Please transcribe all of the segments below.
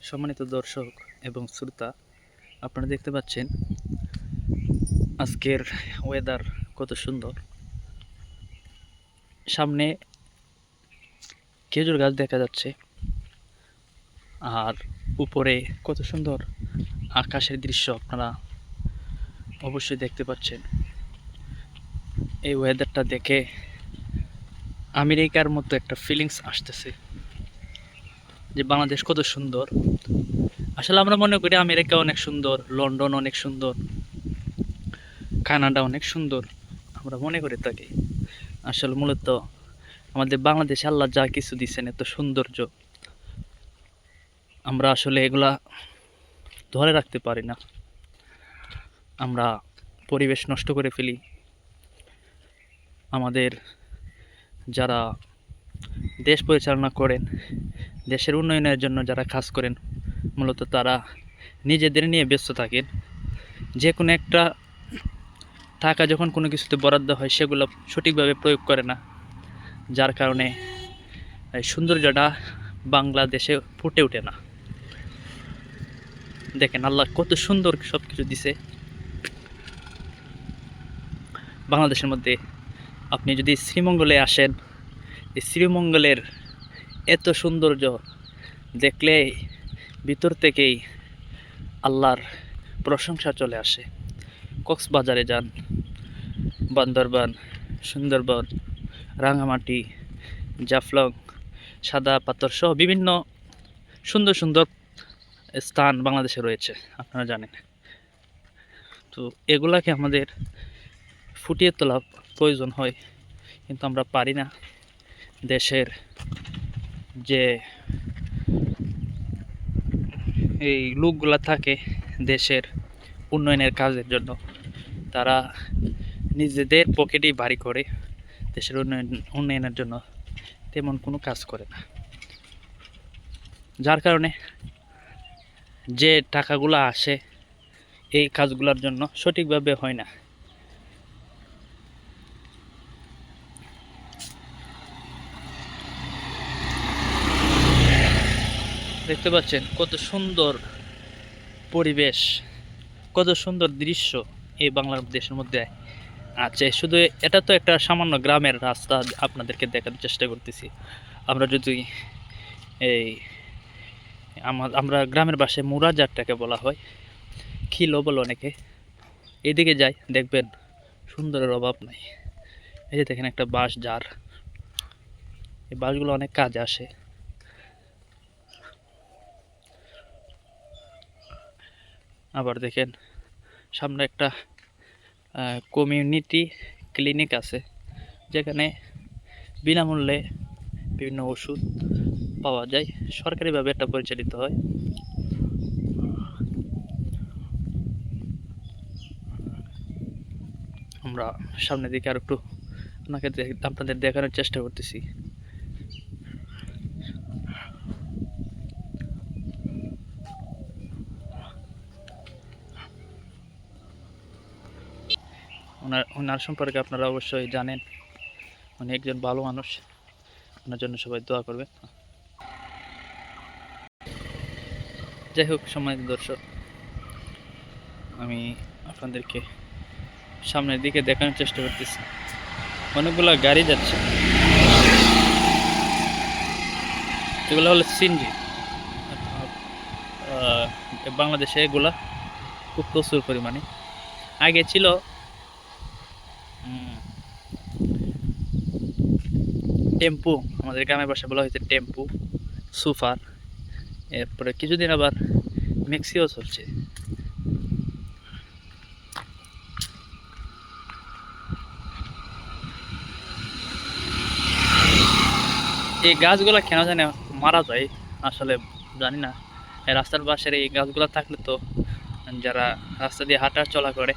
সম্মানিত দর্শক এবং শ্রোতা, আপনারা দেখতে পাচ্ছেন আজকের ওয়েদার কত সুন্দর। সামনে খেজুর গাছ দেখা যাচ্ছে, আর উপরে কত সুন্দর আকাশের দৃশ্য আপনারা অবশ্যই দেখতে পাচ্ছেন। এই ওয়েদারটা দেখে আমেরিকার মতো একটা ফিলিংস আসতেছে যে বাংলাদেশ কত সুন্দর। আসলে আমরা মনে করি আমেরিকা অনেক সুন্দর, লন্ডন অনেক সুন্দর, কানাডা অনেক সুন্দর, আমরা মনে করে থাকি। আসলে মূলত আমাদের বাংলাদেশে আল্লাহ যা কিছু দিচ্ছেন, এত সৌন্দর্য, আমরা আসলে এগুলা ধরে রাখতে পারি না। আমরা পরিবেশ নষ্ট করে ফেলি। আমাদের যারা দেশ পরিচালনা করেন, দেশের উন্নয়নের জন্য যারা কাজ করেন, মূলত তারা নিজেদের নিয়ে ব্যস্ত থাকেন। যে কোনো একটা টাকা যখন কোনো কিছুতে বরাদ্দ হয়, সেগুলো সঠিকভাবে প্রয়োগ করে না, যার কারণে এই সৌন্দর্যটা বাংলাদেশে ফুটে ওঠে না। দেখেন আল্লাহ কত সুন্দর সব কিছু দিছে বাংলাদেশের মধ্যে। আপনি যদি শ্রীমঙ্গলে আসেন, এই শ্রীমঙ্গলের এত সৌন্দর্য দেখলে ভিতর থেকেই আল্লাহর প্রশংসা চলে আসে। কক্সবাজারে যান, বান্দরবান, সুন্দরবন, রাঙামাটি, জাফলং, সাদা পাথর সহ বিভিন্ন সুন্দর সুন্দর স্থান বাংলাদেশে রয়েছে, আপনারা জানেন। তো এগুলাকে আমাদের ফুটিয়ে তোলা প্রয়োজন হয়, কিন্তু আমরা পারি না। দেশের যে এই লোকগুলা থাকে দেশের উন্নয়নের কাজের জন্য, তারা নিজেদের পকেটেই ভারী করে, দেশের উন্নয়নের জন্য তেমন কোনো কাজ করে না। যার কারণে যে টাকাগুলো আসে এই কাজগুলোর জন্য সঠিকভাবে হয় না। দেখতে পাচ্ছেন কত সুন্দর পরিবেশ, কত সুন্দর দৃশ্য এই বাংলাদেশের মধ্যে আছে। শুধু এটা তো একটা সামান্য গ্রামের রাস্তা, আপনাদেরকে দেখানোর চেষ্টা করতেছি। আমরা যদি এই আমরা গ্রামের বাসায় মুরাজারটাকে বলা হয়, খিলো বলে অনেকে, এদিকে যাই দেখবেন সুন্দরের অভাব নাই। এই যে দেখেন একটা বাঁশ জার, এই বাঁশগুলো অনেক কাজে আসে। আবার দেখেন সামনে একটা কমিউনিটি ক্লিনিক আছে, যেখানে বিনামূল্যে বিভিন্ন ওষুধ পাওয়া যায়, সরকারিভাবে এটা পরিচালিত হয়। আমরা সামনের দিকে আর একটু আপনাদের দেখানোর চেষ্টা করতেছি। ওনার সম্পর্কে আপনারা অবশ্যই জানেন, উনি একজন ভালো মানুষ। ওনার জন্য সবাই দোয়া করবেন। যাই হোক, সম্মানিত দর্শক, আমি আপনাদেরকে সামনের দিকে দেখানোর চেষ্টা করতেছি। অনেকগুলো গাড়ি যাচ্ছে, এগুলো হলো সিএনজি। বাংলাদেশে এগুলা খুব প্রচুর পরিমাণে। আগে ছিল টেম্পু, আমাদের গ্রামের ভাষায় বলা হয়েছে টেম্পু, সুপার। এরপরে কিছুদিন আবার ম্যাক্সিও চলছে। এই গাছগুলা কেন জানি মারা যায়, আসলে জানি না। এই রাস্তার পাশের এই গাছগুলা থাকলে তো যারা রাস্তা দিয়ে হাঁটা চলা করে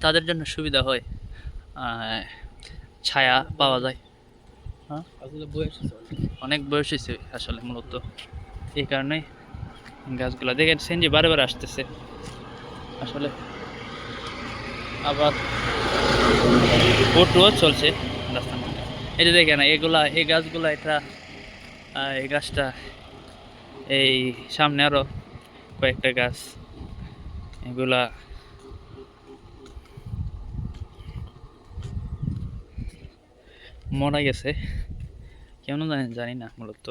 তাদের জন্য সুবিধা হয়, ছায়া পাওয়া যায়। হ্যাঁ, অনেক বয়স হয়েছে আসলে, মূলত এই কারণেই গাছগুলা দেখেন সিএনজি বারে বারে আসতেছে আসলে। আবার টোটো চলছে রাস্তার মধ্যে। এই যে দেখেন এই গাছগুলা, এটা এই গাছটা এই সামনে আরো কয়েকটা গাছ, এগুলা মরা গেছে, কেন জানি না মূলত।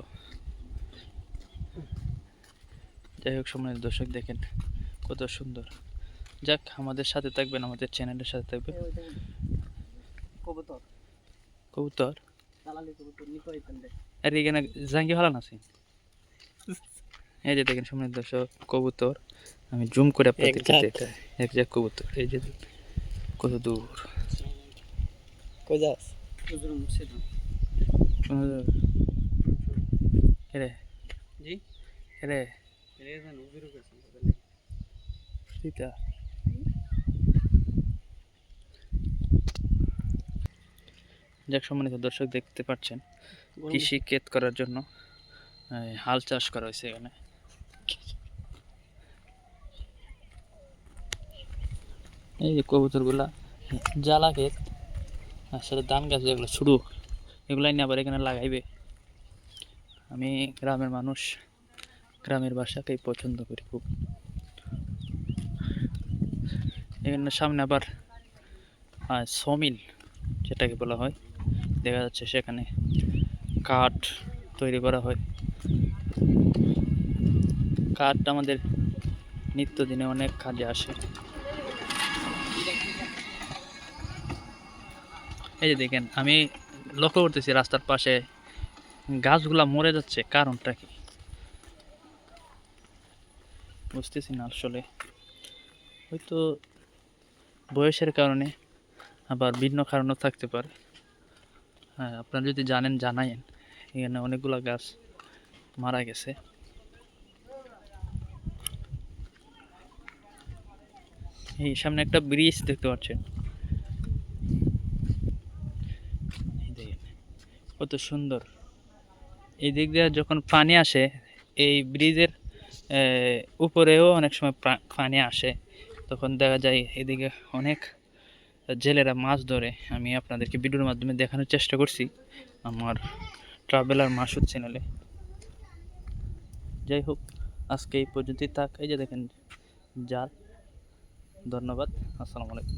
যাই হোক সম্মানিত দর্শক, দেখেন কত সুন্দর। যাক, আমাদের সাথে থাকবেন, আমাদের চ্যানেলের সাথে থাকবেন। কবুতর কবুতর দালালি কবুতর নিতে হইতেন দে আর এখানে জাঙ্গি ভালো আছে। এই যে দেখেন সম্মানিত দর্শক, কবুতর আমি জুম করে আপনাদেরকে দেখাই। এক জায়গায় কবুতর, এই যে কত দূর। কই যাস হুজুর মুর্শিদ এরে জি এরে রে জান হুজুর কাছে সীতা। যাক সম্মানিত দর্শক, দেখতে পাচ্ছেন কৃষি ক্ষেত করার জন্য হাল চাষ করা হয়েছে এখানে। এই যে কবুতরগুলা জ্বালা ক্ষেত, আসলে ধান গাছ যেগুলো শুরু, এগুলাই নিয়ে আবার এখানে লাগাইবে। আমি গ্রামের মানুষ, গ্রামের বাসাকেই পছন্দ করি খুব। এখানে সামনে আবার সমিল যেটাকে বলা হয়, দেখা যাচ্ছে সেখানে কাঠ তৈরি করা হয়। কাঠ আমাদের নিত্যদিনে অনেক কাজে আসে। এই যে দেখেন, আমি লক্ষ্য করতেছি রাস্তার পাশে গাছগুলা মরে যাচ্ছে, কারণটা কি বুঝতেছি না আসলে। হয়তো বয়সের কারণে, আবার ভিন্ন কারণও থাকতে পারে। হ্যাঁ, আপনারা যদি জানেন জানাইন। এখানে অনেকগুলা গাছ মারা গেছে। এই সামনে একটা ব্রিজ দেখতে পাচ্ছেন, এই দেখেন কত সুন্দর। এই দিক দিয়ে যখন পানি আসে, এই ব্রিজের উপরেও অনেক সময় পানি আসে, তখন দেখা যায় এদিকে অনেক জেলেরা মাছ ধরে। আমি আপনাদেরকে ভিডিওর মাধ্যমে দেখানোর চেষ্টা করছি আমার ট্রাভেলার মাসুদ চ্যানেলে। যাই হোক, আজকে এই পর্যন্তই থাক। এই যে দেখেন জাল। ধন্যবাদ, আসসালামু আলাইকুম।